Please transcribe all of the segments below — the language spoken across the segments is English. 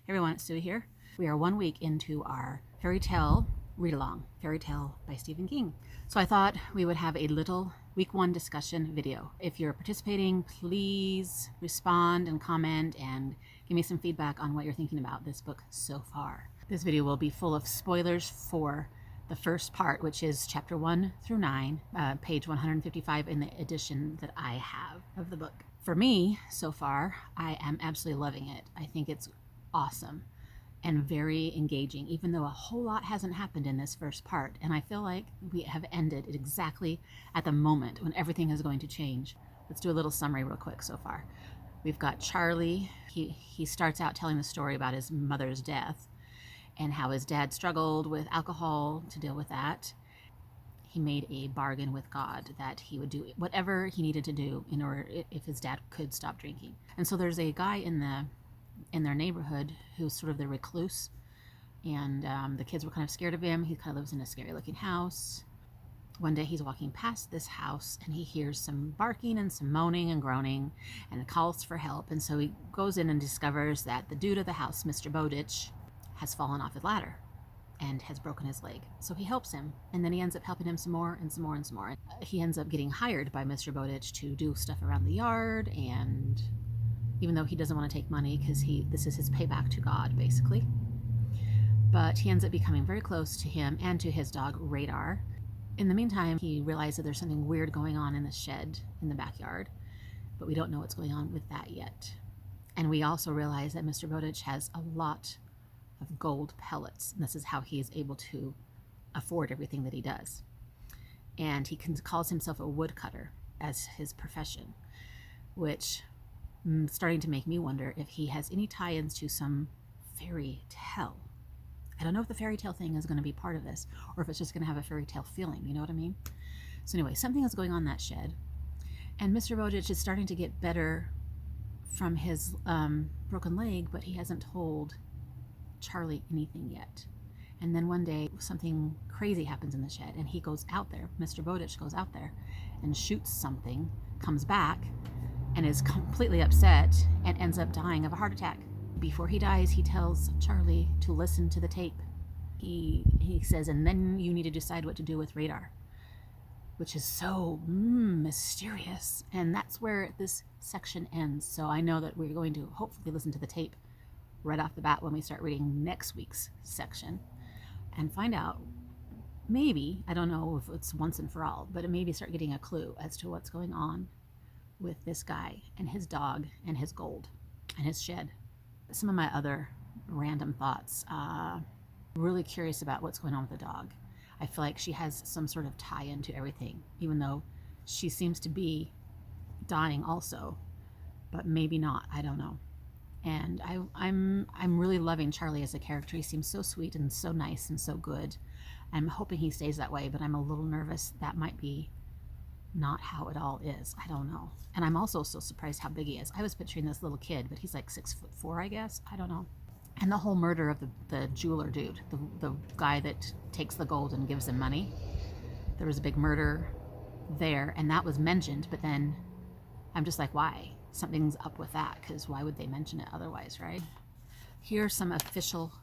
Hey everyone, it's Suey here. We are 1 week into our fairy tale read-along, Fairy Tale by Stephen King. So I thought we would have a little week 1 discussion video. If you're participating, please respond and comment and give me some feedback on what you're thinking about this book so far. This video will be full of spoilers for the first part, which is chapter 1 through 9, page 155 in the edition that I have of the book. For me, so far, I am absolutely loving it. I think it's awesome and very engaging, even though a whole lot hasn't happened in this first part. And I feel like we have ended it exactly at the moment when everything is going to change. Let's do a little summary real quick so far. We've got Charlie. He starts out telling the story about his mother's death and how his dad struggled with alcohol to deal with that. He made a bargain with God that he would do whatever he needed to do in order if his dad could stop drinking. And so there's a guy in their neighborhood who's sort of the recluse, and the kids were kind of scared of him. He kind of lives in a scary looking house. One day he's walking past this house and he hears some barking and some moaning and groaning and calls for help. And so he goes in and discovers that the dude of the house, Mr. Bowditch, has fallen off his ladder and has broken his leg. So he helps him, and then he ends up helping him some more and some more and some more. He ends up getting hired by Mr. Bowditch to do stuff around the yard, and even though he doesn't want to take money because this is his payback to God, basically. But he ends up becoming very close to him and to his dog, Radar. In the meantime, he realizes that there's something weird going on in the shed in the backyard, but we don't know what's going on with that yet. And we also realize that Mr. Bowditch has a lot of gold pellets, and this is how he is able to afford everything that he does. And he calls himself a woodcutter as his profession, which starting to make me wonder if he has any tie-ins to some fairy tale. I don't know if the fairy tale thing is going to be part of this, or if it's just going to have a fairy tale feeling, you know what I mean? So anyway, something is going on in that shed, and Mr. Bowditch is starting to get better from his broken leg, but he hasn't told Charlie anything yet. And then one day something crazy happens in the shed, and he goes out there, Mr. Bowditch goes out there and shoots something, comes back and is completely upset and ends up dying of a heart attack. Before he dies, he tells Charlie to listen to the tape. He says, and then you need to decide what to do with Radar, which is so mysterious. And that's where this section ends. So I know that we're going to hopefully listen to the tape right off the bat when we start reading next week's section and find out, maybe, I don't know if it's once and for all, but maybe start getting a clue as to what's going on with this guy and his dog and his gold and his shed. Some of my other random thoughts, really curious about what's going on with the dog. I feel like she has some sort of tie-in to everything, even though she seems to be dying also, but maybe not, I don't know. And I'm really loving Charlie as a character. He seems so sweet and so nice and so good. I'm hoping he stays that way, but I'm a little nervous that might be not how it all is. I don't know. And I'm also so surprised how big he is. I was picturing this little kid, but he's like 6'4", I guess. I don't know. And the whole murder of the jeweler dude, the guy that takes the gold and gives him money. There was a big murder there, and that was mentioned, but then I'm just like, why? Something's up with that, because why would they mention it otherwise, right? Here are some official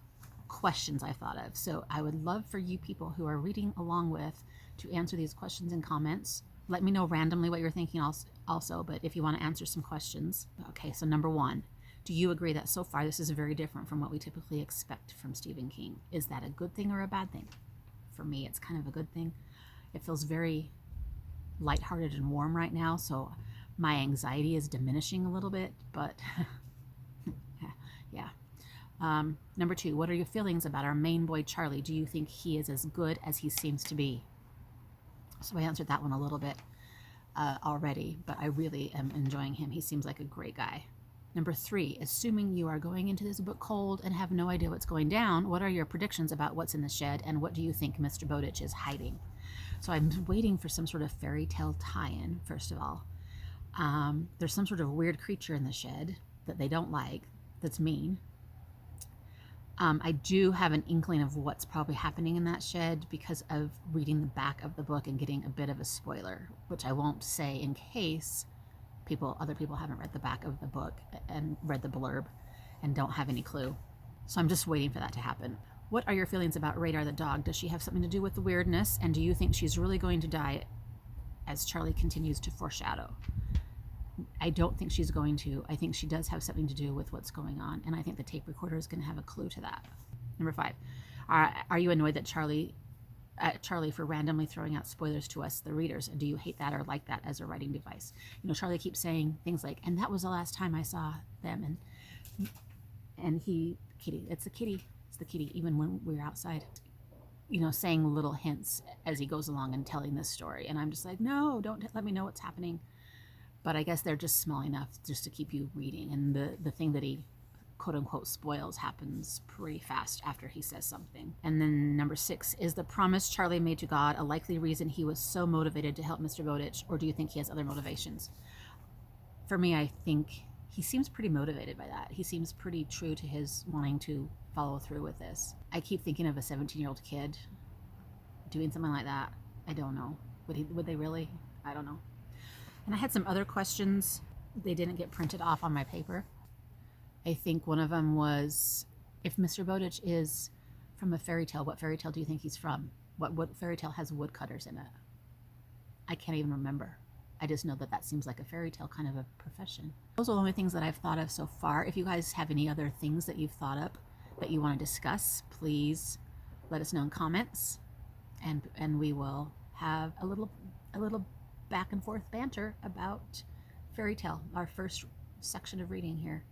questions I thought of. So I would love for you people who are reading along with to answer these questions in comments. Let me know randomly what you're thinking also, but if you want to answer some questions. Okay, so number 1, do you agree that so far this is very different from what we typically expect from Stephen King? Is that a good thing or a bad thing? For me, it's kind of a good thing. It feels very lighthearted and warm right now, so my anxiety is diminishing a little bit, but yeah. Number 2, what are your feelings about our main boy, Charlie? Do you think he is as good as he seems to be? So I answered that one a little bit already, but I really am enjoying him. He seems like a great guy. Number 3, assuming you are going into this book cold and have no idea what's going down, what are your predictions about what's in the shed, and what do you think Mr. Bowditch is hiding? So I'm waiting for some sort of fairy tale tie-in, first of all. There's some sort of weird creature in the shed that they don't like, that's mean. I do have an inkling of what's probably happening in that shed because of reading the back of the book and getting a bit of a spoiler, which I won't say in case other people haven't read the back of the book and read the blurb and don't have any clue. So I'm just waiting for that to happen. What are your feelings about Radar the dog? Does she have something to do with the weirdness? And do you think she's really going to die as Charlie continues to foreshadow? I don't think she's going to. I think she does have something to do with what's going on. And I think the tape recorder is going to have a clue to that. Number 5. Are you annoyed that Charlie for randomly throwing out spoilers to us, the readers? And do you hate that or like that as a writing device? You know, Charlie keeps saying things like, and that was the last time I saw them. And kitty, it's the kitty, even when we're outside, you know, saying little hints as he goes along and telling this story. And I'm just like, no, don't let me know what's happening. But I guess they're just small enough just to keep you reading. And the thing that he quote unquote spoils happens pretty fast after he says something. And then number 6, is the promise Charlie made to God a likely reason he was so motivated to help Mr. Bowditch, or do you think he has other motivations? For me, I think he seems pretty motivated by that. He seems pretty true to his wanting to follow through with this. I keep thinking of a 17-year-old kid doing something like that. I don't know. Would they really? I don't know. And I had some other questions. They didn't get printed off on my paper. I think one of them was, if Mr. Bowditch is from a fairy tale, what fairy tale do you think he's from? What fairy tale has woodcutters in it? I can't even remember. I just know that seems like a fairy tale kind of a profession. Those are the only things that I've thought of so far. If you guys have any other things that you've thought up that you want to discuss, please let us know in comments, and we will have a little back and forth banter about fairy tale, our first section of reading here.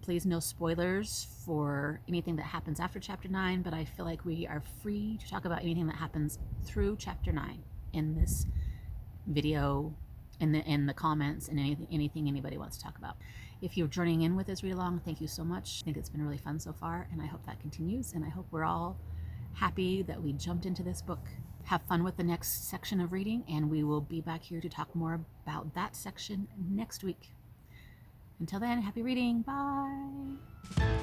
Please, no spoilers for anything that happens after chapter 9, but I feel like we are free to talk about anything that happens through chapter 9 in this video, in the comments, and anything anybody wants to talk about. If you're joining in with this read along, thank you so much. I think it's been really fun so far, and I hope that continues, and I hope we're all happy that we jumped into this book. Have fun with the next section of reading, and we will be back here to talk more about that section next week. Until then, happy reading. Bye.